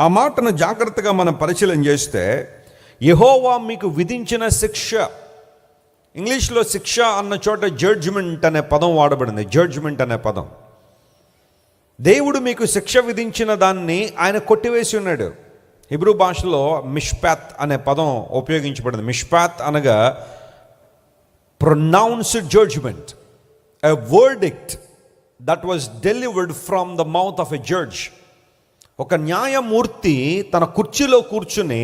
ఆ మాటను జాగ్రత్తగా మనం పరిశీలన చేస్తే, యెహోవా మీకు విధించిన శిక్ష, ఇంగ్లీష్లో శిక్ష అన్న చోట జడ్జ్మెంట్ అనే పదం వాడబడింది. జడ్జ్మెంట్ అనే పదం, దేవుడు మీకు శిక్ష విధించిన దాన్ని ఆయన కొట్టివేసి ఉన్నాడు. హిబ్రూ భాషలో మిష్పాత్ అనే పదం ఉపయోగించబడింది. మిష్పాత్ అనగా pronounced judgment, a verdict that was delivered from the mouth of a judge. ఒక న్యాయమూర్తి తన కుర్చీలో కూర్చుని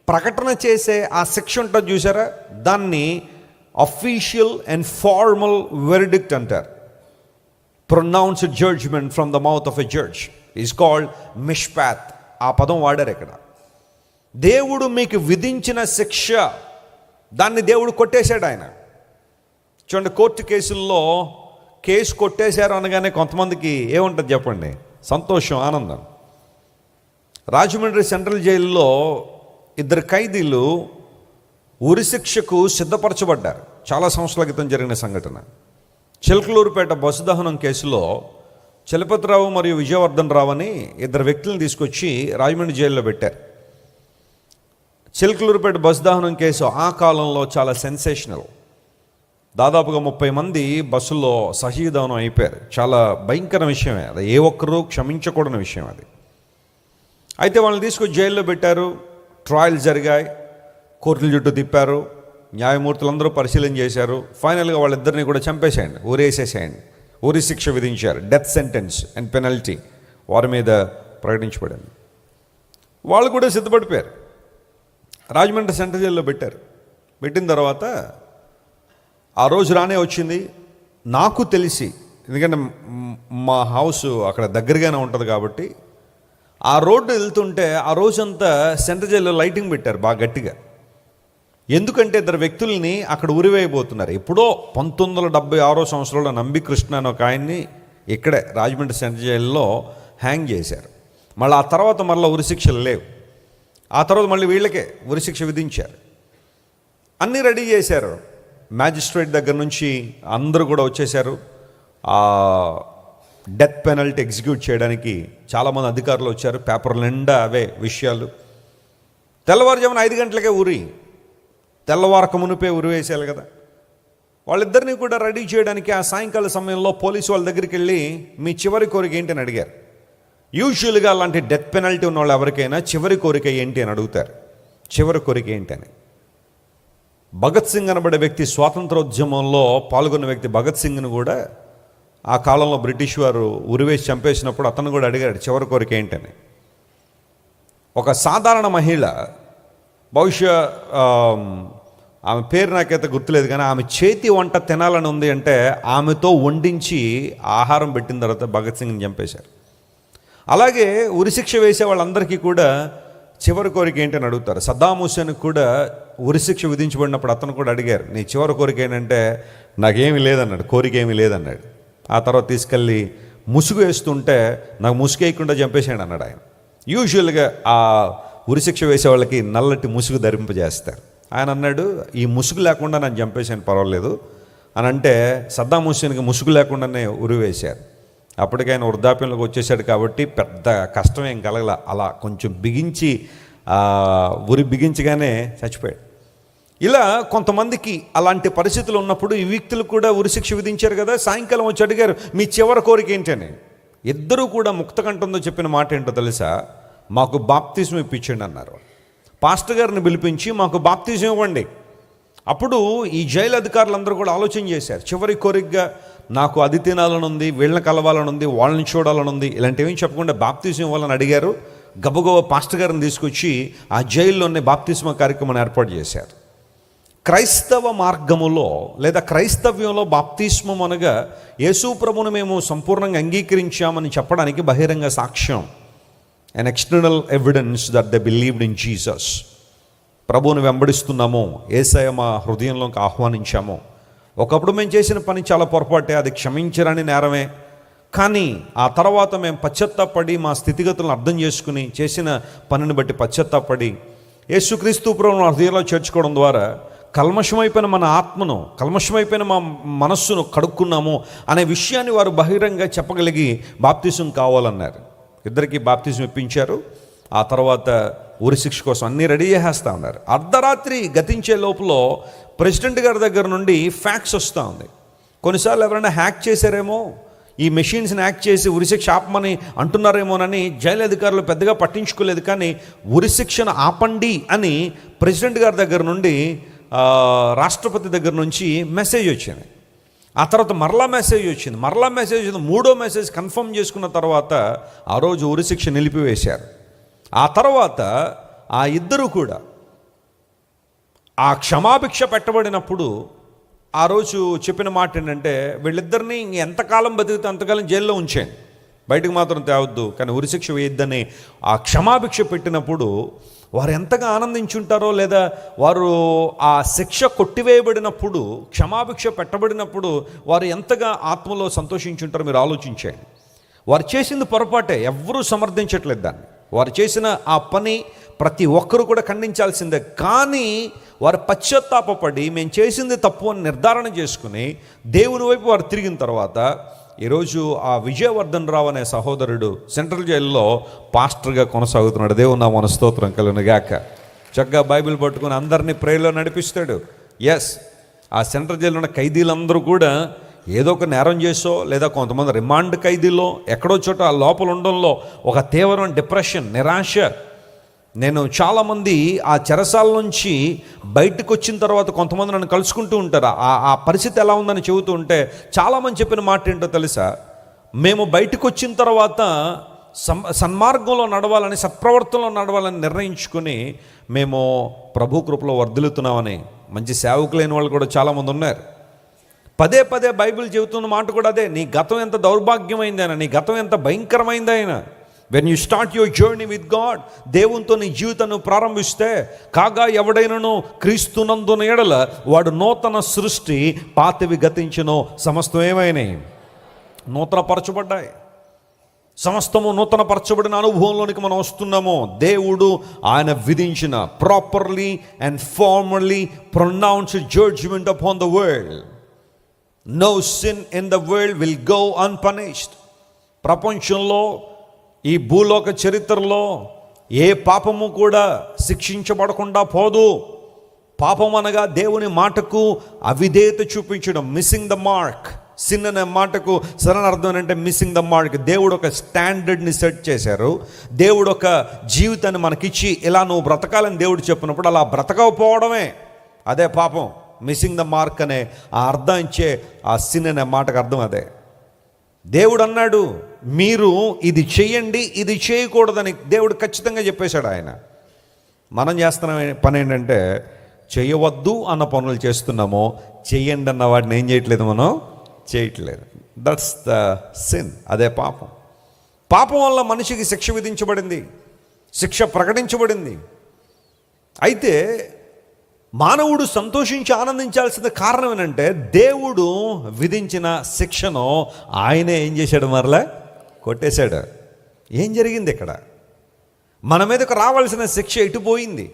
ప్రకటన చేసే ఆ శిక్ష ఉంటుంది చూసారా, దాన్ని అఫీషియల్ అండ్ ఫార్మల్ వెర్డిక్ట్ అంటారు. Pronounced judgment from the mouth of a judge is called మిష్పాత్. ఆ పదం వాడారు ఇక్కడ. దేవుడు మీకు విధించిన శిక్ష, దాన్ని దేవుడు కొట్టేశాడు ఆయన. చూడండి, కోర్టు కేసుల్లో కేసు కొట్టేశారు అనగానే కొంతమందికి ఏముంటుంది చెప్పండి? సంతోషం, ఆనందం. రాజమండ్రి సెంట్రల్ జైల్లో 2 ఖైదీలు ఉరిశిక్షకు సిద్ధపరచబడ్డారు. చాలా సంవత్సరాల క్రితం జరిగిన సంఘటన. చిలకలూరుపేట బస్సు దహనం కేసులో చలపతిరావు మరియు విజయవర్ధన్ రావు అని 2 వ్యక్తులను తీసుకొచ్చి రాజమండ్రి జైల్లో పెట్టారు. చిలకలూరుపేట బస్సు దహనం కేసు ఆ కాలంలో చాలా సెన్సేషనల్. దాదాపుగా 30 మంది బస్సులో సహీదవనం అయిపోయారు. చాలా భయంకర విషయమే అది, ఏ ఒక్కరూ క్షమించకూడని విషయం అది. అయితే వాళ్ళని తీసుకొచ్చి జైల్లో పెట్టారు. ట్రయల్స్ జరిగాయి, కోర్టుల చుట్టూ తిప్పారు, న్యాయమూర్తులందరూ పరిశీలన చేశారు. ఫైనల్గా వాళ్ళిద్దరిని కూడా చంపేసేయండి, ఊరేసేసేయండి, ఊరి శిక్ష విధించారు. డెత్ సెంటెన్స్ అండ్ పెనల్టీ వారి మీద ప్రకటించబడింది. వాళ్ళు కూడా సిద్ధపడిపోయారు. రాజమండ్రి సెంట్రల్ జైల్లో పెట్టారు. పెట్టిన తర్వాత ఆ రోజు రానే వచ్చింది. నాకు తెలిసి, ఎందుకంటే మా హౌస్ అక్కడ దగ్గరగానే ఉంటుంది కాబట్టి, ఆ రోడ్డు వెళ్తుంటే ఆ రోజంతా సెంట్రల్ జైల్లో లైటింగ్ పెట్టారు బాగా గట్టిగా. ఎందుకంటే 2 వ్యక్తుల్ని అక్కడ ఉరివేయబోతున్నారు. ఎప్పుడో 1976 సంవత్సరంలో నంబి కృష్ణ అని ఒక ఆయన్ని ఇక్కడే రాజమండ్రి సెంట్రల్ జైల్లో హ్యాంగ్ చేశారు. మళ్ళీ ఆ తర్వాత ఉరిశిక్షలు లేవు. ఆ తర్వాత మళ్ళీ వీళ్ళకే ఉరిశిక్ష విధించారు. అన్నీ రెడీ చేశారు. మ్యాజిస్ట్రేట్ దగ్గర నుంచి అందరూ కూడా వచ్చేశారు. ఆ డెత్ పెనల్టీ ఎగ్జిక్యూట్ చేయడానికి చాలామంది అధికారులు వచ్చారు. పేపర్ నిండా అవే విషయాలు. తెల్లవారుజామున 5 గంటలకే తెల్లవారక మునిపే ఉరివేసేయాలి కదా. వాళ్ళిద్దరినీ కూడా రెడీ చేయడానికి ఆ సాయంకాల సమయంలో పోలీసు వాళ్ళ దగ్గరికి వెళ్ళి, మీ చివరి కోరిక ఏంటి అని అడిగారు. యూజువల్గా అలాంటి డెత్ పెనల్టీ ఉన్న వాళ్ళు ఎవరికైనా చివరి కోరిక ఏంటి అని అడుగుతారు. చివరి కోరిక ఏంటి అని. భగత్ సింగ్ అనబడే వ్యక్తి, స్వాతంత్రోద్యమంలో పాల్గొన్న వ్యక్తి భగత్ సింగ్ను కూడా ఆ కాలంలో బ్రిటిష్ వారు ఉరివేసి చంపేసినప్పుడు అతను కూడా అడిగాడు చివరి కోరిక ఏంటని. ఒక సాధారణ మహిళ, బహుశా ఆమె పేరు నాకైతే గుర్తులేదు, కానీ ఆమె చేతి వంట తినాలని ఉంది అంటే ఆమెతో వండించి ఆహారం పెట్టిన తర్వాత భగత్ సింగ్ని చంపేశారు. అలాగే ఉరిశిక్ష వేసే వాళ్ళందరికీ కూడా చివరి కోరిక ఏంటని అడుగుతారు. సద్దాం హుస్సేన్కి కూడా ఉరిశిక్ష విధించబడినప్పుడు అతను కూడా అడిగారు, నీ చివరి కోరిక ఏంటంటే నాకేమీ లేదన్నాడు, కోరిక ఏమీ లేదన్నాడు. ఆ తర్వాత తీసుకెళ్ళి ముసుగు వేస్తుంటే నాకు ముసుగు వేయకుండా చంపేసాడు అన్నాడు ఆయన. యూజువల్గా ఆ ఉరిశిక్ష వేసే వాళ్ళకి నల్లటి ముసుగు ధరింపజేస్తారు. ఆయన అన్నాడు, ఈ ముసుగు లేకుండా నన్ను చంపేసాను పర్వాలేదు అని అంటే, సద్దాం హుస్సేన్కి ముసుగు లేకుండానే ఉరి వేశారు. అప్పటికైనా వృద్ధాప్యంలోకి వచ్చేసాడు కాబట్టి పెద్ద కష్టం ఏం కలగల. అలా కొంచెం బిగించి ఉరి బిగించగానే చచ్చిపోయాడు. ఇలా కొంతమందికి అలాంటి పరిస్థితులు ఉన్నప్పుడు ఈ వ్యక్తులు కూడా ఉరిశిక్ష విధించారు కదా. సాయంకాలం వచ్చి అడిగారు, మీ చివరి కోరిక ఏంటని. ఇద్దరూ కూడా ముక్తకంఠంతో చెప్పిన మాట ఏంటో తెలుసా? మాకు బాప్తిజం ఇప్పించండి అన్నారు. పాస్టర్ గారిని పిలిపించి మాకు బాప్తిజం ఇవ్వండి. అప్పుడు ఈ జైలు అధికారులందరూ కూడా ఆలోచన చేశారు. చివరి కోరికగా నాకు అది తినాలని ఉంది, వీళ్ళని కలవాలని ఉంది, వాళ్ళని చూడాలని ఉంది, ఇలాంటివేం చెప్పకుండా బాప్తిజం ఇవ్వాలని అడిగారు. గబగబ పాస్టర్ గారిని తీసుకొచ్చి ఆ జైల్లోనే బాప్తిస్మ కార్యక్రమాన్ని ఏర్పాటు చేశారు. క్రైస్తవ మార్గములో లేదా క్రైస్తవ్యంలో బాప్తిస్మం అనగా యేసు ప్రభువును మేము సంపూర్ణంగా అంగీకరించామని చెప్పడానికి బహిరంగ సాక్ష్యం, an external evidence that they believed in Jesus. ప్రభువును వెంబడిస్తున్నాము, యేసయ్య మా హృదయంలోకి ఆహ్వానించాము. ఒకప్పుడు మేము చేసిన పని చాలా పొరపాటే, అది క్షమించరని నేరమే. కానీ ఆ తర్వాత మేము పశ్చాత్తాపడి మా స్థితిగతులను అర్థం చేసుకుని చేసిన పనిని బట్టి పశ్చాత్తాపడి యేసుక్రీస్తు ప్రభువును హృదయంలో చేర్చుకోవడం ద్వారా కల్మషమైపోయిన మన ఆత్మను, కల్మషమైపోయిన మా మనస్సును కడుక్కున్నాము అనే విషయాన్ని వారు బహిరంగ చెప్పగలిగి బాప్తిజం కావాలన్నారు. ఇద్దరికి బాప్తిజం ఇప్పించారు. ఆ తర్వాత ఉరిశిక్ష కోసం అన్నీ రెడీ చేసేస్తూ ఉన్నారు. అర్ధరాత్రి గతించే లోపల ప్రెసిడెంట్ గారి దగ్గర నుండి ఫ్యాక్స్ వస్తూ ఉంది. కొన్నిసార్లు ఎవరైనా హ్యాక్ చేశారేమో, ఈ మెషిన్స్ని హ్యాక్ చేసి ఉరిశిక్ష ఆపమని అంటున్నారేమోనని జైలు అధికారులు పెద్దగా పట్టించుకోలేదు. కానీ ఉరిశిక్షను ఆపండి అని ప్రెసిడెంట్ గారి దగ్గర నుండి రాష్ట్రపతి దగ్గర నుంచి మెసేజ్ వచ్చింది. ఆ తర్వాత మరలా మెసేజ్ వచ్చింది. మూడో మెసేజ్ కన్ఫర్మ్ చేసుకున్న తర్వాత ఆ రోజు ఉరిశిక్ష నిలిపివేశారు. ఆ తర్వాత ఆ ఇద్దరు కూడా ఆ క్షమాభిక్ష పెట్టబడినప్పుడు ఆ రోజు చెప్పిన మాట ఏంటంటే, వీళ్ళిద్దరినీ ఎంతకాలం బతికితే అంతకాలం జైల్లో ఉంచేయండి, బయటకు మాత్రం తేవద్దు, కానీ ఉరిశిక్ష వేయొద్దని ఆ క్షమాభిక్ష పెట్టినప్పుడు వారు ఎంతగా ఆనందించుంటారో, లేదా వారు ఆ శిక్ష కొట్టివేయబడినప్పుడు, క్షమాభిక్ష పెట్టబడినప్పుడు వారు ఎంతగా ఆత్మలో సంతోషించుంటారో మీరు ఆలోచించండి. వారు చేసింది పొరపాటే, ఎవ్వరూ సమర్థించట్లేదు దాన్ని. వారు చేసిన ఆ పని ప్రతి ఒక్కరూ కూడా ఖండించాల్సిందే. కానీ వారు పశ్చాత్తాపపడి మేము చేసింది తప్పు అని నిర్ధారణ చేసుకుని దేవుని వైపు వారు తిరిగిన తర్వాత ఈరోజు ఆ విజయవర్ధన్ రావు అనే సహోదరుడు సెంట్రల్ జైల్లో పాస్టర్గా కొనసాగుతున్నాడు. దేవుని నామమున స్తోత్రం కలుగునుగాక. చక్కగా బైబిల్ పట్టుకుని అందరినీ ప్రేయర్లో నడిపిస్తాడు. ఎస్, ఆ సెంట్రల్ జైల్లో ఉన్న ఖైదీలందరూ కూడా ఏదో ఒక నేరం చేసో, లేదా కొంతమంది రిమాండ్ ఖైదీలో ఎక్కడో చోట ఆ లోపల ఉండడంలో ఒక తీవ్రమైన డిప్రెషన్, నిరాశ. నేను చాలామంది ఆ చెరసాల నుంచి బయటకు వచ్చిన తర్వాత కొంతమంది నన్ను కలుసుకుంటూ ఉంటారు. ఆ పరిస్థితి ఎలా ఉందని చెబుతూ ఉంటే చాలామంది చెప్పిన మాట ఏంటో తెలుసా? మేము బయటకు వచ్చిన తర్వాత సన్మార్గంలో నడవాలని, సత్ప్రవర్తనలో నడవాలని నిర్ణయించుకొని మేము ప్రభు కృపలో వర్ధిల్లుతున్నామని మంచి సేవకులైన వాళ్ళు కూడా చాలామంది ఉన్నారు. పదే పదే బైబిల్ చెబుతున్న మాట కూడా అదే, నీ గతం ఎంత దౌర్భాగ్యమైందైనా, నీ గతం ఎంత భయంకరమైందైనా, when you start your journey with God, దేవునితో నీ జీవితాన్ని ప్రారంభిస్తే, కాగా ఎవడైనను క్రీస్తునందున ఎడల వాడు నూతన సృష్టి, పాతవి గతించును, సమస్తం ఏమైనాయి నూతనపరచబడ్డాయి. సమస్తము నూతనపరచబడిన అనుభవంలోనికి మనం వస్తున్నాము. దేవుడు ఆయన విధించిన properly and formally pronounced judgment upon the world. No sin in the world will go unpunished. ప్రపంచంలో, ఈ భూలోక చరిత్రలో ఏ పాపము కూడా శిక్షించబడకుండా పోదు. పాపం అనగా దేవుని మాటకు అవిధేయత చూపించడం, మిస్సింగ్ ద మార్క్. సిన్ అనే మాటకు సరైన అర్థం ఏంటంటే మిస్సింగ్ ద మార్క్. దేవుడు ఒక స్టాండర్డ్ని సెట్ చేశారు. దేవుడు ఒక జీవితాన్ని మనకిచ్చి ఇలా నువ్వు బ్రతకాలని దేవుడు చెప్పినప్పుడు అలా బ్రతకపోవడమే అదే పాపం. మిస్సింగ్ ద మార్క్ అనే ఆ అర్థం ఇచ్చే ఆ సిన్ అనే మాటకు అర్థం అదే. దేవుడు అన్నాడు, మీరు ఇది చెయ్యండి, ఇది చేయకూడదని దేవుడు ఖచ్చితంగా చెప్పేశాడు. ఆయన మనం చేస్తున్న పని ఏంటంటే చేయవద్దు అన్న పనులు చేస్తున్నాము, చెయ్యండి అన్న వాటిని ఏం చేయట్లేదు, మనం చేయట్లేదు. దట్స్ ద సిన్, అదే పాపం. పాపం వల్ల మనిషికి శిక్ష విధించబడింది, శిక్ష ప్రకటించబడింది. అయితే మానవుడు సంతోషించి ఆనందించాల్సిన కారణం ఏంటంటే, దేవుడు విధించిన శిక్షను ఆయనే ఏం చేశాడు, మరలా కొట్టేశాడు. ఏం జరిగింది ఇక్కడ? మన మీదకు రావాల్సిన శిక్ష ఎటుపోయింది?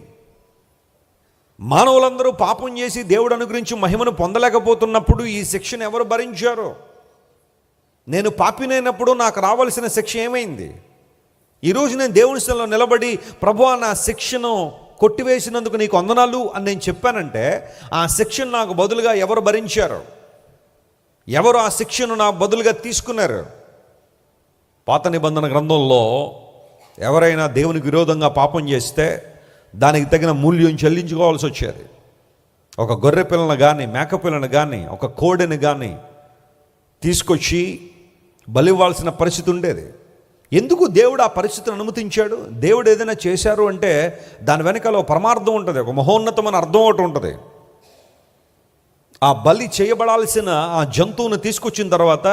మానవులందరూ పాపం చేసి దేవుడు అనుగ్రహించి మహిమను పొందలేకపోతున్నప్పుడు ఈ శిక్షను ఎవరు భరించారు? నేను పాపినైనప్పుడు నాకు రావాల్సిన శిక్ష ఏమైంది? ఈరోజు నేను దేవుని స్థలంలో నిలబడి, ప్రభువా నా శిక్షను కొట్టివేసినందుకు నీకు వందనాలు అని నేను చెప్పానంటే, ఆ శిక్షను నాకు బదులుగా ఎవరు భరించారు? ఎవరు ఆ శిక్షను నాకు బదులుగా తీసుకున్నారు? పాత నిబంధన గ్రంథంలో ఎవరైనా దేవునికి విరోధంగా పాపం చేస్తే దానికి తగిన మూల్యం చెల్లించుకోవాల్సి వచ్చేది. ఒక గొర్రె పిల్లను కానీ, మేక పిల్లను కానీ, ఒక కోడెని కానీ తీసుకొచ్చి బలివ్వాల్సిన పరిస్థితి ఉండేది. ఎందుకు దేవుడు ఆ పరిస్థితిని అనుమతించాడు? దేవుడు ఏదైనా చేశారు అంటే దాని వెనకాల ఒక పరమార్థం ఉంటుంది, ఒక మహోన్నతమైన అర్థం ఒకటి ఉంటుంది. ఆ బలి చేయబడాల్సిన ఆ జంతువును తీసుకొచ్చిన తర్వాత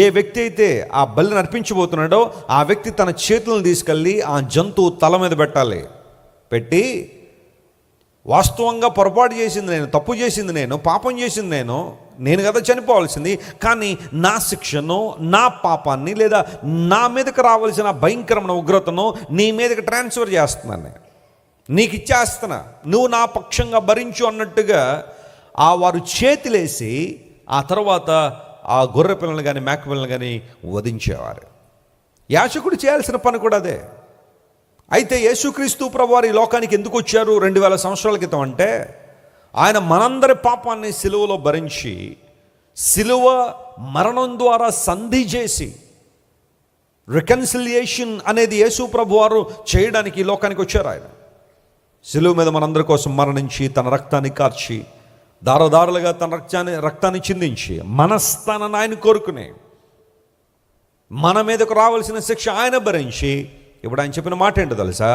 ఏ వ్యక్తి అయితే ఆ బలిని అర్పించబోతున్నాడో ఆ వ్యక్తి తన చేతులను తీసుకెళ్ళి ఆ జంతువు తల మీద పెట్టాలి. పెట్టి, వాస్తవంగా పొరపాటు చేసింది నేను, తప్పు చేసింది నేను, పాపం చేసింది నేను కదా చనిపోవాల్సింది, కానీ నా శిక్షను, నా పాపాన్ని, లేదా నా మీదకి రావాల్సిన భయంకరమైన ఉగ్రతను నీ మీదకి ట్రాన్స్ఫర్ చేస్తున్నాను, నీకు ఇచ్చేస్తున్నా, నువ్వు నా పక్షంగా భరించు అన్నట్టుగా ఆ వారు చేతులేసి ఆ తర్వాత ఆ గొర్రె పిల్లలు కానీ, మేక పిల్లలు కానీ వధించేవారు. యాజకుడు చేయాల్సిన పని కూడా అదే. అయితే యేసుక్రీస్తు ప్రభువారు ఈ లోకానికి ఎందుకు వచ్చారు 2000 సంవత్సరాల క్రితం అంటే, ఆయన మనందరి పాపాన్ని సిలువలో భరించి, సిలువ మరణం ద్వారా సంధి చేసి, రికన్సిలియేషన్ అనేది యేసు ప్రభువారు చేయడానికి ఈ లోకానికి వచ్చారు. ఆయన సిలువ మీద మనందరి కోసం మరణించి, తన రక్తాన్ని కార్చి, దారదారులుగా తన రక్తాన్ని చిందించి, మన స్థానాన్ని ఆయన కోరుకునే, మన మీదకు రావాల్సిన శిక్ష ఆయన భరించి, ఇప్పుడు ఆయన చెప్పిన మాట ఏంటో తెలుసా?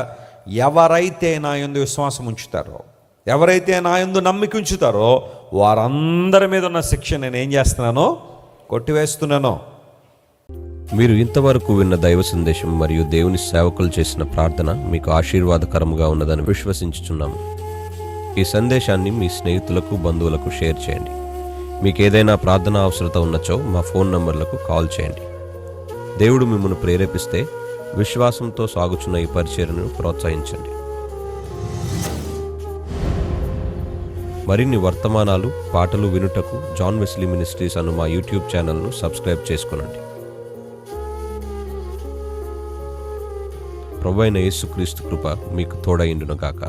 ఎవరైతే నా యందు విశ్వాసం ఉంచుతారో, ఎవరైతే నా యందు నమ్మిక ఉంచుతారో, వారందరి మీద ఉన్న శిక్ష నేను ఏం చేస్తున్నానో కొట్టివేస్తున్నాను. మీరు ఇంతవరకు విన్న దైవ సందేశం మరియు దేవుని సేవకులు చేసిన ప్రార్థన మీకు ఆశీర్వాదకరముగా ఉన్నదని విశ్వసించుచున్నాము. ఈ సందేశాన్ని మీ స్నేహితులకు, బంధువులకు షేర్ చేయండి. మీకు ఏదైనా ప్రార్థన అవసరత ఉన్నచో మా ఫోన్ నంబర్లకు కాల్ చేయండి. దేవుడు మిమ్మల్ని ప్రేరేపిస్తే విశ్వాసంతో సాగుచున్న ఈ పరిచర్యను ప్రోత్సహించండి. మరిన్ని వర్తమానాలు, పాటలు వినుటకు జాన్ వెస్లీ మినిస్ట్రీస్ అను మా యూట్యూబ్ ఛానల్ను సబ్స్క్రైబ్ చేసుకొనండి. ప్రభువైన యేసుక్రీస్తు కృప మీకు తోడైండును గాక.